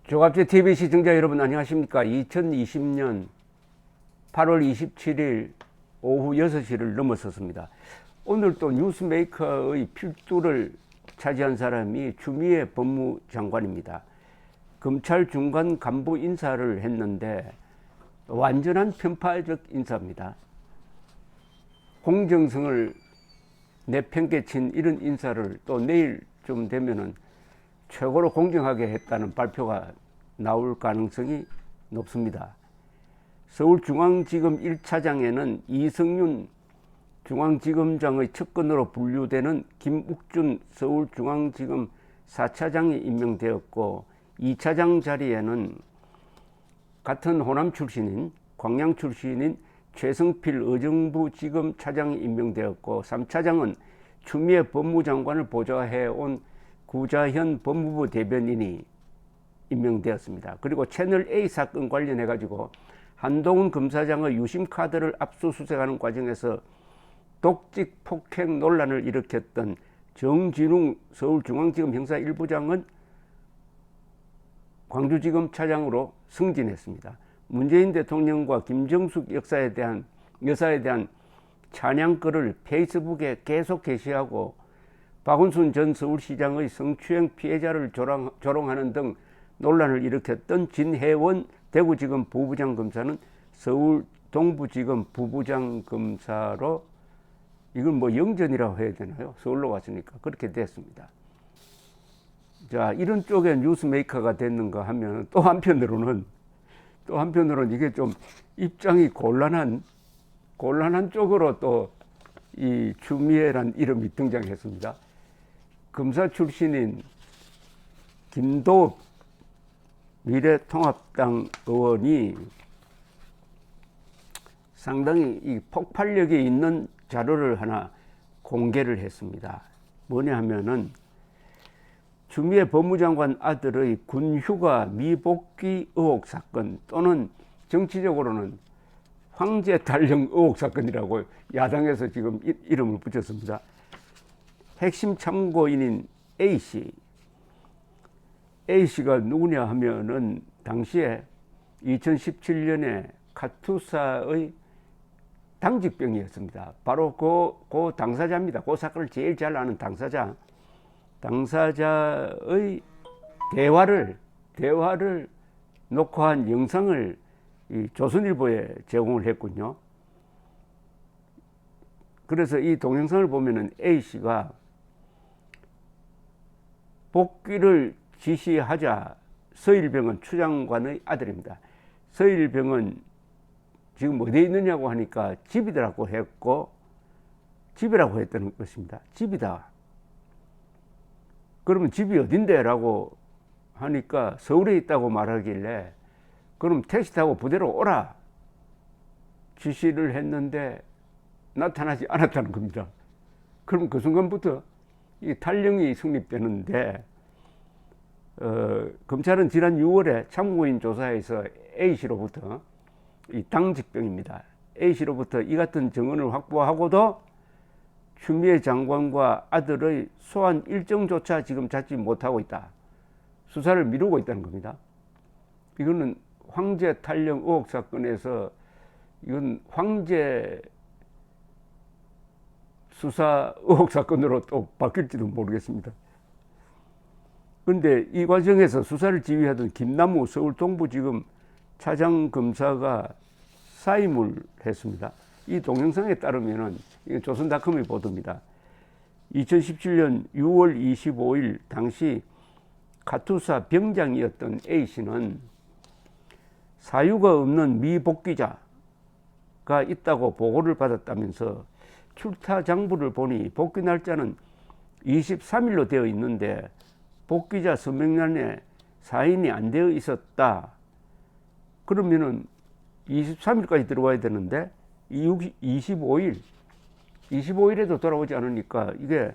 조갑제 TV 시청자 여러분 안녕하십니까? 2020년 8월 27일 오후 6시를 넘어섰습니다. 오늘 또 뉴스메이커의 필두를 차지한 사람이 추미애 법무장관입니다. 검찰 중간 간부 인사를 했는데 완전한 편파적 인사입니다. 공정성을 내팽개친 이런 인사를 또 내일쯤 되면은 최고로 공정하게 했다는 발표가 나올 가능성이 높습니다. 서울중앙지검 1차장에는 이성윤 중앙지검장의 측근으로 분류되는 김욱준 서울중앙지검 4차장이 임명되었고, 2차장 자리에는 같은 호남 출신인 광양 출신인 최성필 의정부지검 차장이 임명되었고, 3차장은 추미애 법무장관을 보좌해온 구자현 법무부 대변인이 임명되었습니다. 그리고 채널A 사건 관련해 가지고 한동훈 검사장의 유심카드를 압수수색하는 과정에서 독직 폭행 논란을 일으켰던 정진웅 서울중앙지검 형사 1부장은 광주지검 차장으로 승진했습니다. 문재인 대통령과 김정숙 여사에 대한 찬양글을 페이스북에 계속 게시하고 박원순 전 서울시장의 성추행 피해자를 조롱하는 등 논란을 일으켰던 진혜원 대구지검 부부장 검사는 서울 동부지검 부부장 검사로, 이건 뭐 영전이라고 해야 되나요? 서울로 왔으니까 그렇게 됐습니다. 자, 이런 쪽에 뉴스메이커가 됐는가 하면 또 한편으로는 이게 좀 입장이 곤란한 쪽으로 또 이 추미애란 이름이 등장했습니다. 검사 출신인 김도읍 미래통합당 의원이 상당히 이 폭발력이 있는 자료를 하나 공개를 했습니다. 뭐냐 하면은 추미애 법무장관 아들의 군휴가 미복귀 의혹 사건, 또는 정치적으로는 황제 탈영 의혹 사건이라고 야당에서 지금 이름을 붙였습니다. 핵심 참고인인 A씨가 누구냐 하면은 당시에 2017년에 카투사의 당직병이었습니다. 바로 그 당사자입니다. 그 사건을 제일 잘 아는 당사자의 대화를 녹화한 영상을 이 조선일보에 제공을 했군요. 그래서 이 동영상을 보면은 A씨가 복귀를 지시하자 서일병은 추장관의 아들입니다. 서일병은 지금 어디에 있느냐고 하니까 집이라고 했다는 것입니다. 집이다. 그러면 집이 어딘데? 라고 하니까 서울에 있다고 말하길래 그럼 택시 타고 부대로 오라 지시를 했는데 나타나지 않았다는 겁니다. 그럼 그 순간부터 이 탈영이 성립되는데, 검찰은 지난 6월에 참고인 조사에서 A씨로부터, 이 당직병입니다, A씨로부터 이 같은 증언을 확보하고도 추미애 장관과 아들의 소환 일정조차 지금 잡지 못하고 있다. 수사를 미루고 있다는 겁니다. 이거는 황제 탈영 의혹 사건에서 이건 황제 수사 의혹 사건으로 또 바뀔지도 모르겠습니다. 그런데 이 과정에서 수사를 지휘하던 김남우 서울 동부지검 차장검사가 사임을 했습니다. 이 동영상에 따르면은, 이건 조선닷컴의 보도입니다. 2017년 6월 25일 당시 카투사 병장이었던 A씨는 사유가 없는 미복귀자가 있다고 보고를 받았다면서 출타 장부를 보니 복귀 날짜는 23일로 되어 있는데 복귀자 서명란에 사인이 안 되어 있었다. 그러면은 23일까지 들어와야 되는데 25일에도 돌아오지 않으니까 이게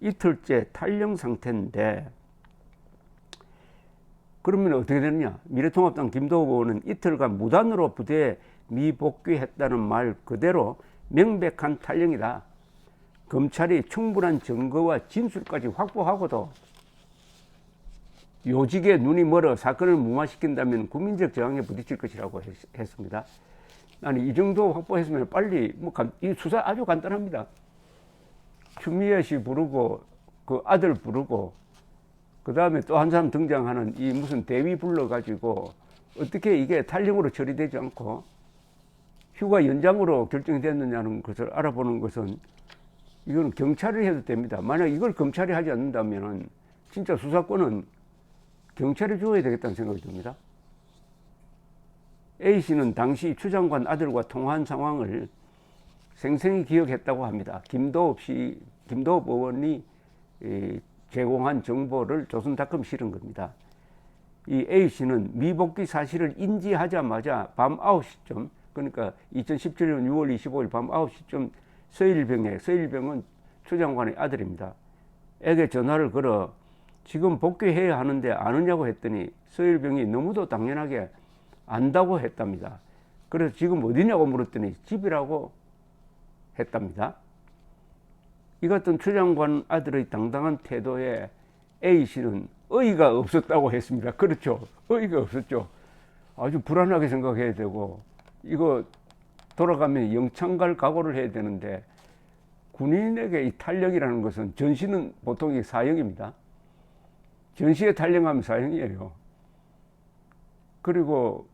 이틀째 탈영 상태인데, 그러면 어떻게 되느냐? 미래통합당 김도읍 의원은 이틀간 무단으로 부대에 미복귀했다는 말 그대로 명백한 탈영이다. 검찰이 충분한 증거와 진술까지 확보하고도 요직에 눈이 멀어 사건을 무마시킨다면 국민적 저항에 부딪힐 것이라고 했습니다. 아니, 이 정도 확보했으면 빨리, 이 수사 아주 간단합니다. 추미애 씨 부르고, 그 아들 부르고, 그 다음에 또 한 사람 등장하는 이 무슨 대위 불러가지고, 어떻게 이게 탈령으로 처리되지 않고, 휴가 연장으로 결정이 됐느냐는 것을 알아보는 것은, 이거는 경찰이 해도 됩니다. 만약 이걸 검찰이 하지 않는다면, 진짜 수사권은 경찰이 줘야 되겠다는 생각이 듭니다. A씨는 당시 추 장관 아들과 통화한 상황을 생생히 기억했다고 합니다. 김도읍 의원이 제공한 정보를 조선닷컴 실은 겁니다. 이 A씨는 미복귀 사실을 인지하자마자 밤 9시쯤, 그러니까 2017년 6월 25일 밤 9시쯤 서일병은 추 장관의 아들입니다. 에게 전화를 걸어 지금 복귀해야 하는데 아느냐고 했더니 서일병이 너무도 당연하게 안다고 했답니다. 그래서 지금 어디냐고 물었더니 집이라고 했답니다. 이 같은 추 장관 아들의 당당한 태도에 A씨는 어이가 없었다고 했습니다. 그렇죠. 어이가 없었죠. 아주 불안하게 생각해야 되고, 이거 돌아가면 영창 갈 각오를 해야 되는데, 군인에게 이 탈령이라는 것은, 전시는 보통 이 사형입니다. 전시에 탈령하면 사형이에요. 그리고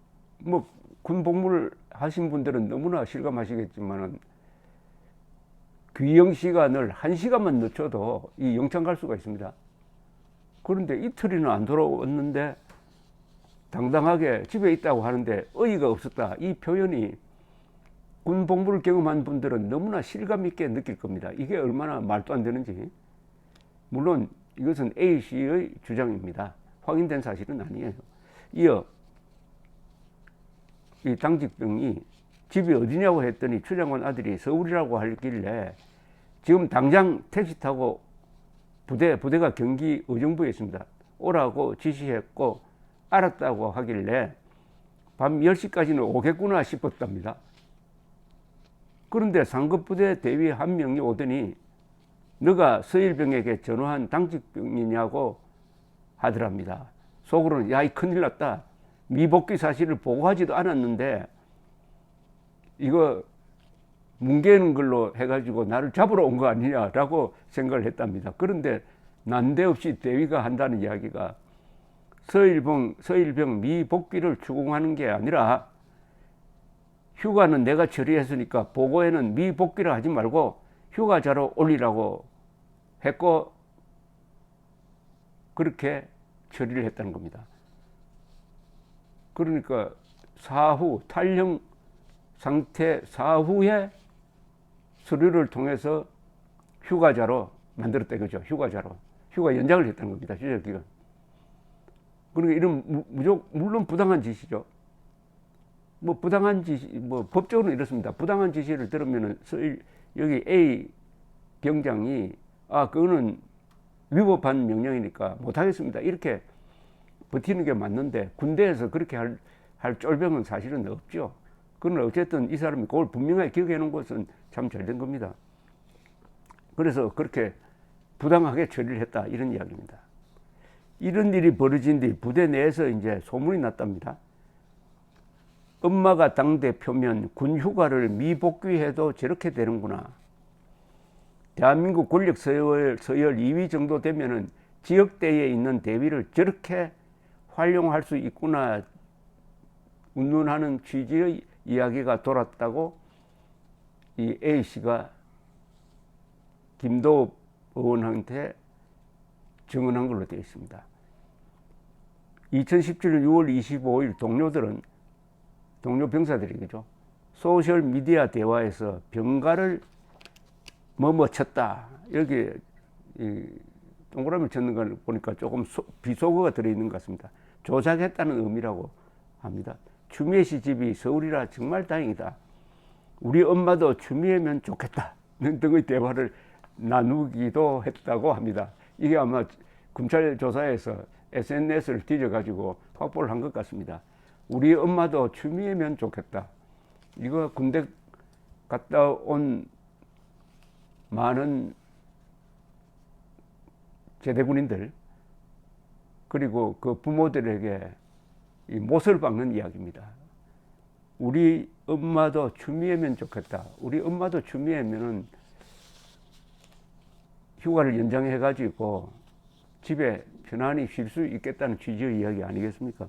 군 복무를 하신 분들은 너무나 실감하시겠지만은, 귀영 시간을 1시간만 늦춰도 이 영창 갈 수가 있습니다. 그런데 이틀이나 안 돌아왔는데 당당하게 집에 있다고 하는데 어이가 없었다. 이 표현이 군 복무를 경험한 분들은 너무나 실감 있게 느낄 겁니다. 이게 얼마나 말도 안 되는지. 물론 이것은 A씨의 주장입니다. 확인된 사실은 아니에요. 이어 이 당직병이 집이 어디냐고 했더니 추 장관 아들이 서울이라고 하길래 지금 당장 택시 타고 부대가 경기 의정부에 있습니다. 오라고 지시했고 알았다고 하길래 밤 10시까지는 오겠구나 싶었답니다. 그런데 상급부대 대위 한 명이 오더니 너가 서일병에게 전화한 당직병이냐고 하더랍니다. 속으로는 야, 이 큰일 났다. 미복귀 사실을 보고하지도 않았는데 이거 뭉개는 걸로 해가지고 나를 잡으러 온 거 아니냐라고 생각을 했답니다. 그런데 난데없이 대위가 한다는 이야기가 서일병 미복귀를 추궁하는 게 아니라 휴가는 내가 처리했으니까 보고에는 미복귀를 하지 말고 휴가자로 올리라고 했고 그렇게 처리를 했다는 겁니다. 그러니까 사후 탈령 상태 사후에 서류를 통해서 휴가자로 만들었다 이거죠. 휴가 연장을 했다는 겁니다. 휴가 기간. 그러니까 이런 물론 부당한 지시죠. 부당한 지시, 법적으로는 이렇습니다. 부당한 지시를 들으면은 여기 A 병장이 그거는 위법한 명령이니까 못하겠습니다. 이렇게 버티는 게 맞는데 군대에서 그렇게 할 쫄병은 사실은 없죠. 그러나 어쨌든 이 사람이 그걸 분명하게 기억해 놓은 것은 참 잘 된 겁니다. 그래서 그렇게 부당하게 처리를 했다 이런 이야기입니다. 이런 일이 벌어진 뒤 부대 내에서 이제 소문이 났답니다. 엄마가 당대표면 군 휴가를 미복귀해도 저렇게 되는구나. 대한민국 권력 서열 2위 정도 되면은 지역대에 있는 대위를 저렇게 활용할 수 있구나 운운하는 취지의 이야기가 돌았다고 이 A씨가 김도읍 의원한테 증언한 걸로 되어 있습니다. 2017년 6월 25일 동료 병사들이겠죠. 소셜미디어 대화에서 병가를 쳤다. 여기 동그라미 쳤는 걸 보니까 조금 비속어가 들어있는 것 같습니다. 조작했다는 의미라고 합니다. 추미애 씨 집이 서울이라 정말 다행이다. 우리 엄마도 추미애면 좋겠다. 등의 대화를 나누기도 했다고 합니다. 이게 아마 검찰 조사에서 SNS를 뒤져가지고 확보를 한 것 같습니다. 우리 엄마도 추미애면 좋겠다. 이거 군대 갔다 온 많은 제대군인들 그리고 그 부모들에게 이 못을 박는 이야기입니다. 우리 엄마도 추미애면 좋겠다. 우리 엄마도 추미애면은 휴가를 연장해 가지고 집에 편안히 쉴 수 있겠다는 취지의 이야기 아니겠습니까?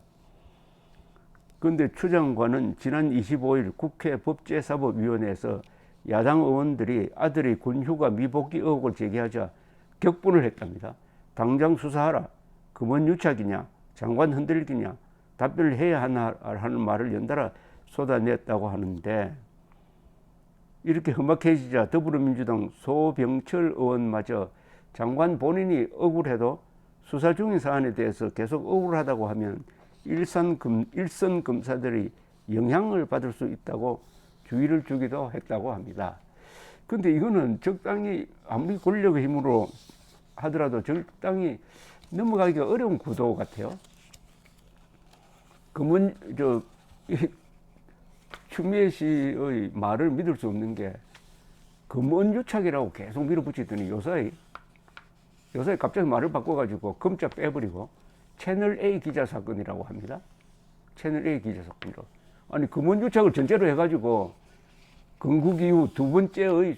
그런데 추 장관은 지난 25일 국회 법제사법위원회에서 야당 의원들이 아들의 군휴가 미복귀 의혹을 제기하자 격분을 했답니다. 당장 수사하라. 금원유착이냐 장관 흔들기냐 답변을 해야 하나 하는 말을 연달아 쏟아냈다고 하는데, 이렇게 험악해지자 더불어민주당 소병철 의원마저 장관 본인이 억울해도 수사 중인 사안에 대해서 계속 억울하다고 하면 일선 검사들이 영향을 받을 수 있다고 주의를 주기도 했다고 합니다. 그런데 이거는 적당히 아무리 권력의 힘으로 하더라도 적당히 넘어가기가 어려운 구도 같아요. 추미애 씨의 말을 믿을 수 없는 게 금원유착이라고 계속 밀어붙이더니 요사이 갑자기 말을 바꿔가지고 검자 빼버리고 채널A 기자 사건이라고 합니다. 채널A 기자 사건이라고. 아니 금원유착을 전제로 해가지고 건국 이후 두 번째의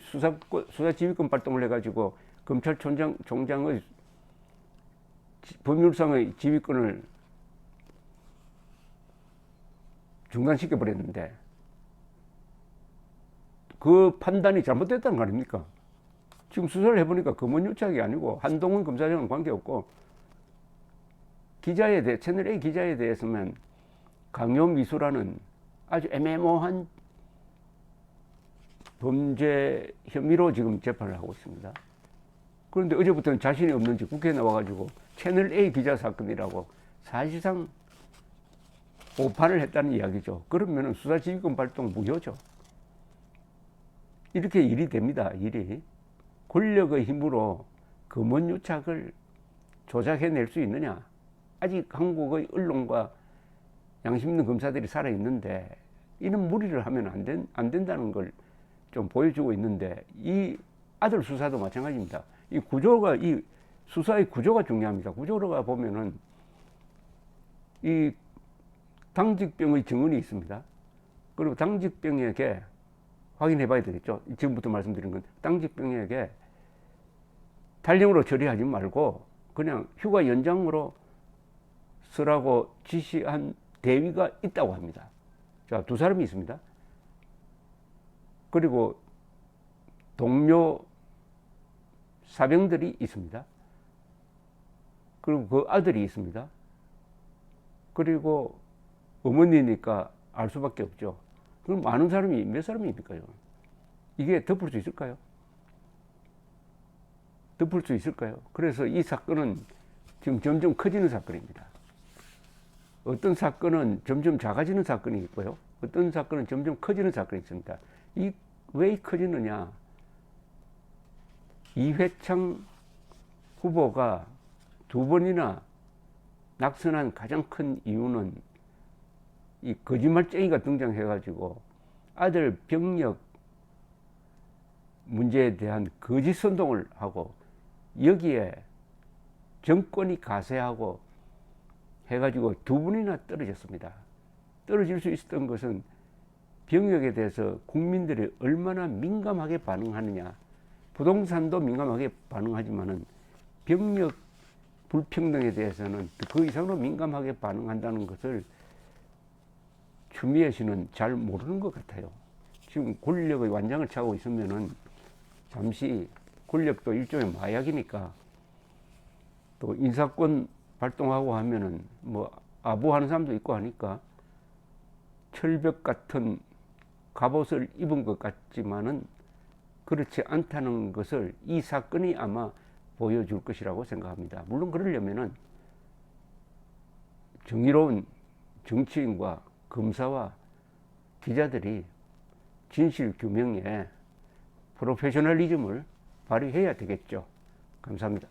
수사지휘권 발동을 해가지고 검찰총장의 법률상의 지휘권을 중단시켜 버렸는데 그 판단이 잘못됐다는 거 아닙니까? 지금 수사를 해보니까 금원유착이 아니고 한동훈 검사장은 관계없고 채널A 기자에 대해서는 강요미수라는 아주 애매모호한 범죄 혐의로 지금 재판을 하고 있습니다. 그런데 어제부터는 자신이 없는지 국회에 나와가지고 채널A 기자 사건이라고 사실상 오판을 했다는 이야기죠. 그러면 수사지휘권 발동 무효죠. 이렇게 일이 됩니다. 일이. 권력의 힘으로 금원유착을 조작해낼 수 있느냐. 아직 한국의 언론과 양심 있는 검사들이 살아있는데 이런 무리를 하면 안 된다는 걸 좀 보여주고 있는데, 이 아들 수사도 마찬가지입니다. 이 수사의 구조가 중요합니다. 구조가 보면은 이 당직병의 증언이 있습니다. 그리고 당직병에게 확인해 봐야 되겠죠. 지금부터 말씀드린 건 당직병에게 탈영으로 처리하지 말고 그냥 휴가 연장으로 쓰라고 지시한 대위가 있다고 합니다. 자, 두 사람이 있습니다. 그리고 동료 사병들이 있습니다. 그리고 그 아들이 있습니다. 그리고 어머니니까 알 수밖에 없죠. 그럼 많은 사람이 몇 사람입니까? 이게 덮을 수 있을까요? 덮을 수 있을까요? 그래서 이 사건은 지금 점점 커지는 사건입니다. 어떤 사건은 점점 작아지는 사건이 있고요. 어떤 사건은 점점 커지는 사건이 있습니다. 왜 커지느냐? 이회창 후보가 두 번이나 낙선한 가장 큰 이유는 이 거짓말쟁이가 등장해가지고 아들 병력 문제에 대한 거짓 선동을 하고 여기에 정권이 가세하고 해가지고 두 번이나 떨어졌습니다. 떨어질 수 있었던 것은 병역에 대해서 국민들이 얼마나 민감하게 반응하느냐. 부동산도 민감하게 반응하지만은 병역 불평등에 대해서는 그 이상으로 민감하게 반응한다는 것을 추미애 씨는 잘 모르는 것 같아요. 지금 권력의 완장을 차고 있으면은 잠시 권력도 일종의 마약이니까 또 인사권 발동하고 하면은 뭐 아부하는 사람도 있고 하니까 철벽 같은 갑옷을 입은 것 같지만은 그렇지 않다는 것을 이 사건이 아마 보여줄 것이라고 생각합니다. 물론 그러려면은 정의로운 정치인과 검사와 기자들이 진실 규명에 프로페셔널리즘을 발휘해야 되겠죠. 감사합니다.